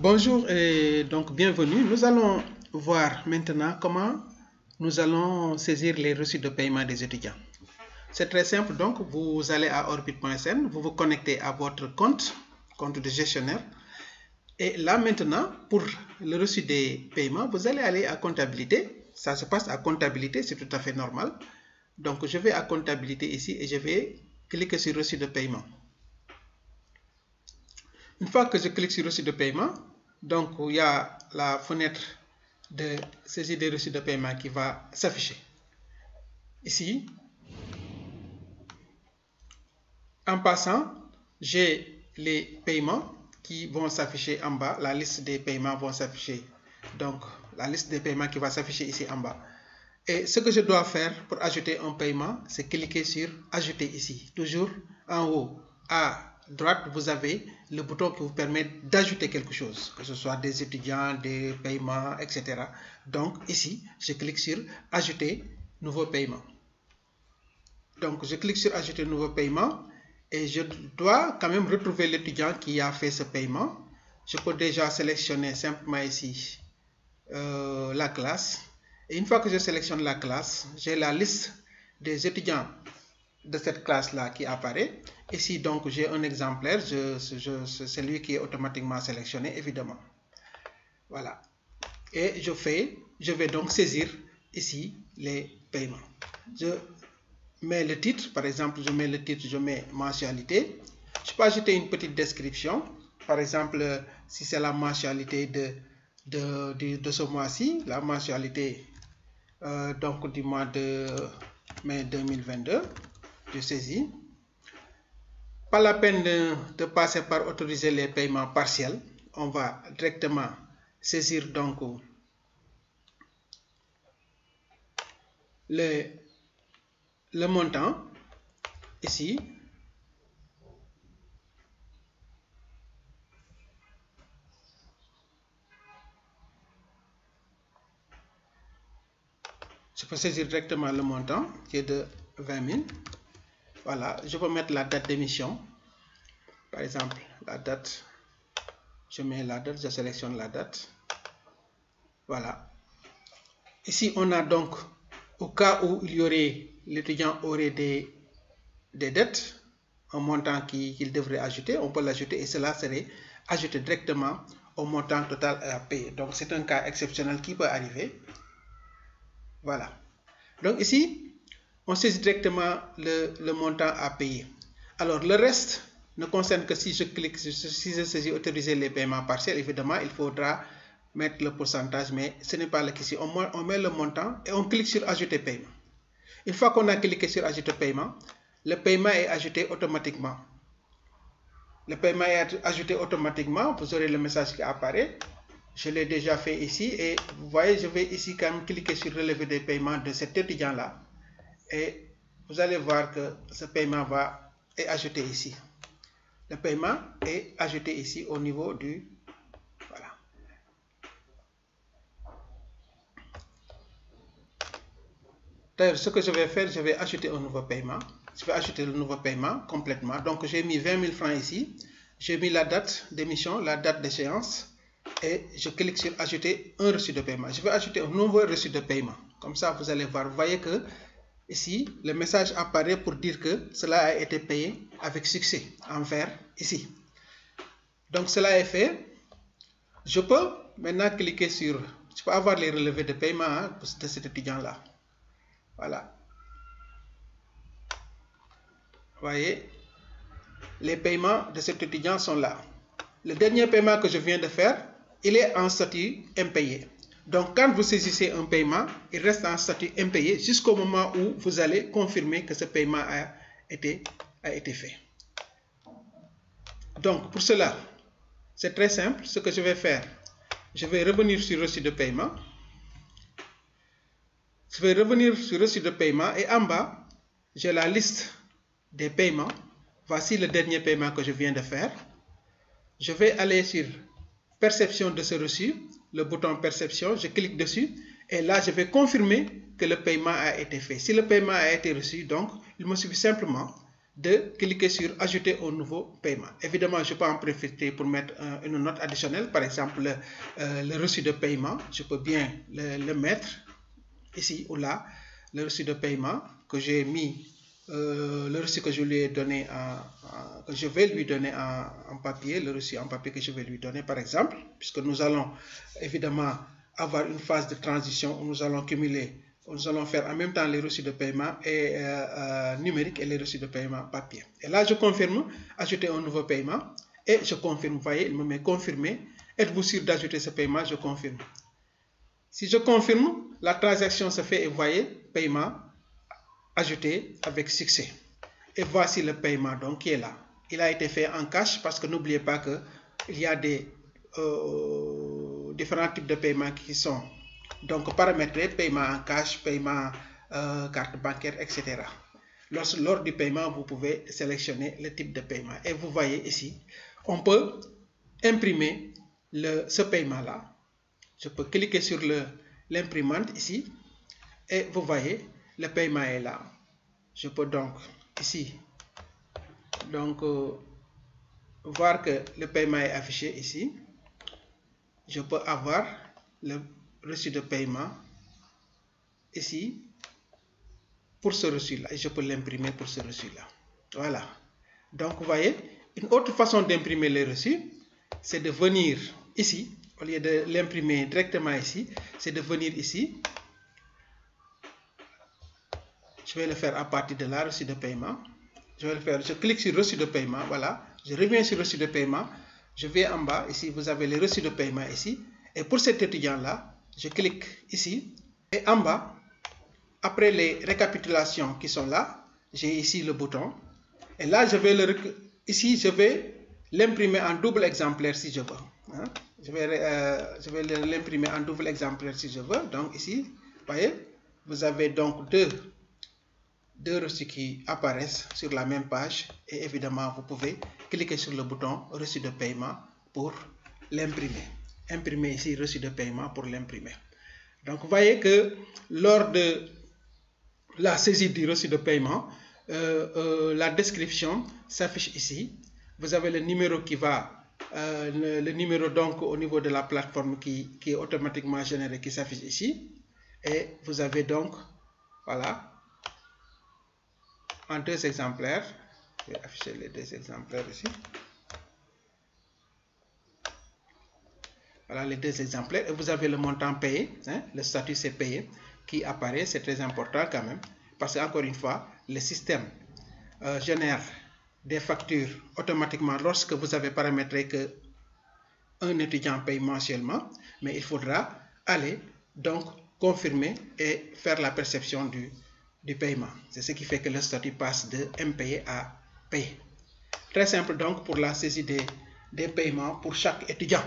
Bonjour et donc bienvenue. Nous allons voir maintenant comment nous allons saisir les reçus de paiement des étudiants. C'est très simple, donc vous allez à orbit.sn, vous vous connectez à votre compte de gestionnaire. Et là maintenant, pour le reçu des paiements, vous allez aller à comptabilité. Ça se passe à comptabilité, c'est tout à fait normal. Donc je vais à comptabilité ici et je vais cliquer sur reçu de paiement. Une fois que je clique sur reçu de paiement, donc il y a la fenêtre de saisie des reçus de paiement qui va s'afficher. Ici, en passant, j'ai les paiements qui vont s'afficher en bas. La liste des paiements vont s'afficher. Donc, la liste des paiements qui va s'afficher ici en bas. Et ce que je dois faire pour ajouter un paiement, c'est cliquer sur ajouter ici. Toujours en haut à droite, vous avez le bouton qui vous permet d'ajouter quelque chose, que ce soit des étudiants, des paiements, etc. Donc ici, je clique sur ajouter nouveau paiement. Donc je clique sur ajouter nouveau paiement et je dois quand même retrouver l'étudiant qui a fait ce paiement. Je peux déjà sélectionner simplement ici la classe. Et une fois que je sélectionne la classe, j'ai la liste des étudiants de cette classe-là qui apparaît. Ici, donc, j'ai un exemplaire, c'est lui qui est automatiquement sélectionné, évidemment. Voilà. Et je vais donc saisir ici les paiements. Je mets le titre, par exemple, je mets le titre, je mets mensualité. Je peux ajouter une petite description. Par exemple, si c'est la mensualité de ce mois-ci, la mensualité donc du mois de mai 2022, je saisis. Pas la peine de passer par autoriser les paiements partiels. On va directement saisir donc le montant ici. Je peux saisir directement le montant qui est de 20 000. Voilà, je peux mettre la date d'émission. Par exemple, la date, je mets la date, je sélectionne la date. Voilà. Ici, on a donc, au cas où l'étudiant aurait des dettes, un montant qu'il devrait ajouter, on peut l'ajouter et cela serait ajouté directement au montant total à payer. Donc, c'est un cas exceptionnel qui peut arriver. Voilà. Donc, ici, on saisit directement le montant à payer. Alors, le reste ne concerne que si je clique, si je saisis autoriser les paiements partiels, évidemment, il faudra mettre le pourcentage, mais ce n'est pas le cas ici. On met le montant et on clique sur ajouter paiement. Une fois qu'on a cliqué sur ajouter paiement, le paiement est ajouté automatiquement. Le paiement est ajouté automatiquement. Vous aurez le message qui apparaît. Je l'ai déjà fait ici et vous voyez, je vais ici quand même cliquer sur relever des paiements de cet étudiant-là. Et vous allez voir que ce paiement est ajouté ici. Le paiement est ajouté ici au niveau du... Voilà. D'ailleurs, ce que je vais faire, je vais ajouter un nouveau paiement. Je vais ajouter le nouveau paiement complètement. Donc, j'ai mis 20 000 francs ici. J'ai mis la date d'émission, la date d'échéance. Et je clique sur ajouter un reçu de paiement. Je vais ajouter un nouveau reçu de paiement. Comme ça, vous allez voir. Vous voyez que ici, le message apparaît pour dire que cela a été payé avec succès en vert ici. Donc, cela est fait. Je peux maintenant cliquer sur... Je peux avoir les relevés de paiement de cet étudiant-là. Voilà. Vous voyez, les paiements de cet étudiant sont là. Le dernier paiement que je viens de faire, il est en statut impayé. Donc, quand vous saisissez un paiement, il reste en statut impayé jusqu'au moment où vous allez confirmer que ce paiement a été fait. Donc, pour cela, c'est très simple. Ce que je vais faire, je vais revenir sur reçu de paiement. Je vais revenir sur reçu de paiement et en bas, j'ai la liste des paiements. Voici le dernier paiement que je viens de faire. Je vais aller sur perception de ce reçu, le bouton perception, je clique dessus et là je vais confirmer que le paiement a été fait. Si le paiement a été reçu, donc il me suffit simplement de cliquer sur ajouter un nouveau paiement. Évidemment, je peux en profiter pour mettre une note additionnelle, par exemple le reçu de paiement. Je peux bien le mettre ici ou là, le reçu de paiement que j'ai mis, le reçu que je lui ai donné, que je vais lui donner en papier, le reçu en papier que je vais lui donner par exemple, puisque nous allons évidemment avoir une phase de transition où nous allons cumuler. Nous allons faire en même temps les reçus de paiement et numérique et les reçus de paiement papier. Et là, je confirme, ajouter un nouveau paiement et je confirme. Vous voyez, il me met confirmer. Êtes-vous sûr d'ajouter ce paiement? Je confirme. Si je confirme, la transaction se fait et vous voyez, paiement ajouté avec succès. Et voici le paiement donc qui est là. Il a été fait en cash parce que n'oubliez pas qu'il y a des différents types de paiements qui sont donc paramétrés, paiement en cash, paiement carte bancaire, etc. Lors du paiement, vous pouvez sélectionner le type de paiement. Et vous voyez ici, on peut imprimer ce paiement-là. Je peux cliquer sur l'imprimante ici et vous voyez, le paiement est là. Je peux donc ici voir que le paiement est affiché ici. Je peux avoir le reçu de paiement ici pour ce reçu-là et je peux l'imprimer pour ce reçu-là. Voilà. Donc vous voyez, une autre façon d'imprimer les reçus, c'est de venir ici, au lieu de l'imprimer directement ici, c'est de venir ici. Je vais le faire à partir de la reçu de paiement. Je clique sur reçu de paiement, voilà. Je reviens sur reçu de paiement. Je vais en bas, ici vous avez les reçus de paiement ici. Et pour cet étudiant-là, je clique ici. Et en bas, après les récapitulations qui sont là, j'ai ici le bouton. Et là, je vais l'imprimer en double exemplaire si je veux. Hein? Je vais l'imprimer en double exemplaire si je veux. Donc ici, vous voyez, vous avez donc deux reçus qui apparaissent sur la même page et évidemment vous pouvez cliquer sur le bouton reçu de paiement pour l'imprimer. Imprimer ici reçu de paiement pour l'imprimer. Donc vous voyez que lors de la saisie du reçu de paiement, la description s'affiche ici. Vous avez le numéro qui va, le numéro donc au niveau de la plateforme qui est automatiquement généré qui s'affiche ici. Et vous avez donc, voilà, en 2 exemplaires, je vais afficher les 2 exemplaires ici. Voilà les 2 exemplaires et vous avez le montant payé, hein, le statut c'est payé qui apparaît, c'est très important quand même parce qu'encore une fois, le système génère des factures automatiquement lorsque vous avez paramétré que un étudiant paye mensuellement, mais il faudra aller donc confirmer et faire la perception du paiement. C'est ce qui fait que le statut passe de impayé à payé. Très simple donc pour la saisie des paiements pour chaque étudiant.